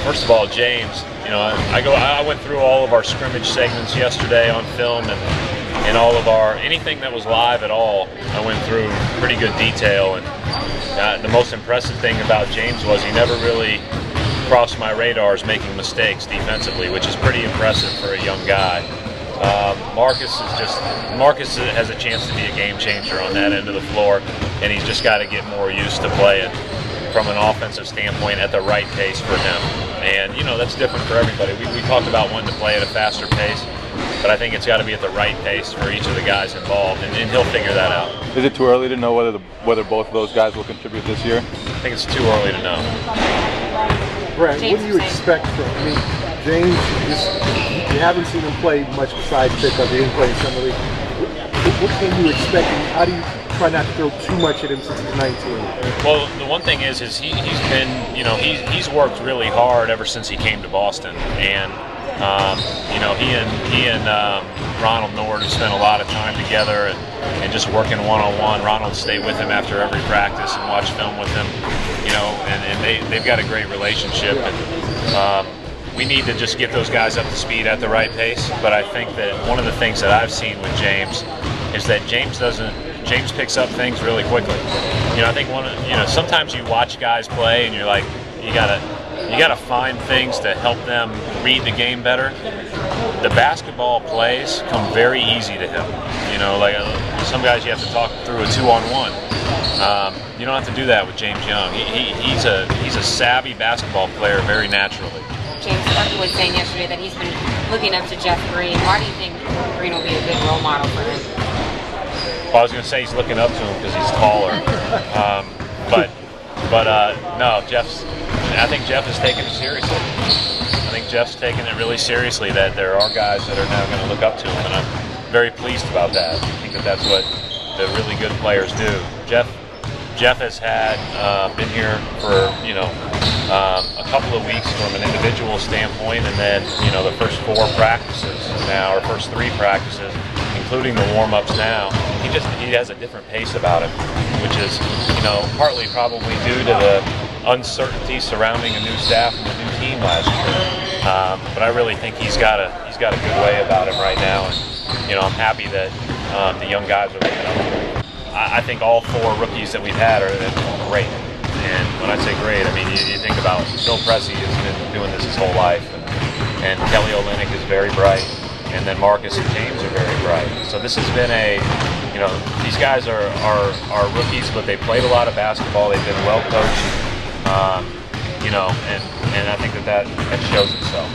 First of all, James, I went through all of our scrimmage segments yesterday on film, and all of anything that was live at all, I went through pretty good detail. And the most impressive thing about James was he never really crossed my radars making mistakes defensively, which is pretty impressive for a young guy. Marcus has a chance to be a game changer on that end of the floor, and he's just got to get more used to playing from an offensive standpoint at the right pace for him. And that's different for everybody. We talked about wanting to play at a faster pace, but I think it's got to be at the right pace for each of the guys involved, and he'll figure that out. Is it too early to know whether both of those guys will contribute this year? I think it's too early to know. Brad, what do you expect from? James, you haven't seen him play much besides pickup. He didn't play in summer league. What can you expect? And how do you try not to throw too much at him since he's 19? Well, the one thing is he's been, he's worked really hard ever since he came to Boston, and he and Ronald Nord have spent a lot of time together and just working one-on-one. Ronald stayed with him after every practice and watched film with him, and they've got a great relationship. And we need to just get those guys up to speed at the right pace. But I think that one of the things that I've seen with James is that James picks up things really quickly. I think sometimes you watch guys play and you're like, you gotta find things to help them read the game better. The basketball plays come very easy to him. Like some guys you have to talk through a 2-on-1. You don't have to do that with James Young. He's a savvy basketball player very naturally. James Harden was saying yesterday that he's been looking up to Jeff Green. Why do you think Green will be a good role model for him? Well, I was going to say he's looking up to him because he's taller. But no, I think Jeff is taking it seriously. I think Jeff's taking it really seriously that there are guys that are now going to look up to him, and I'm very pleased about that. I think that that's what the really good players do. Jeff has been here for a couple of weeks from an individual standpoint, and then the first 4 practices now, or first 3 practices, including the warm-ups now. He has a different pace about him, which is partly probably due to the uncertainty surrounding a new staff and a new team last year. But I really think he's got a good way about him right now, and I'm happy that the young guys are looking up to him. I think all 4 rookies that we've had are great. And when I say great, I mean you think about Bill Pressey has been doing this his whole life, and Kelly Olynyk is very bright, and then Marcus and James are very bright. So this has been these guys are rookies, but they played a lot of basketball. They've been well coached, and I think that shows itself.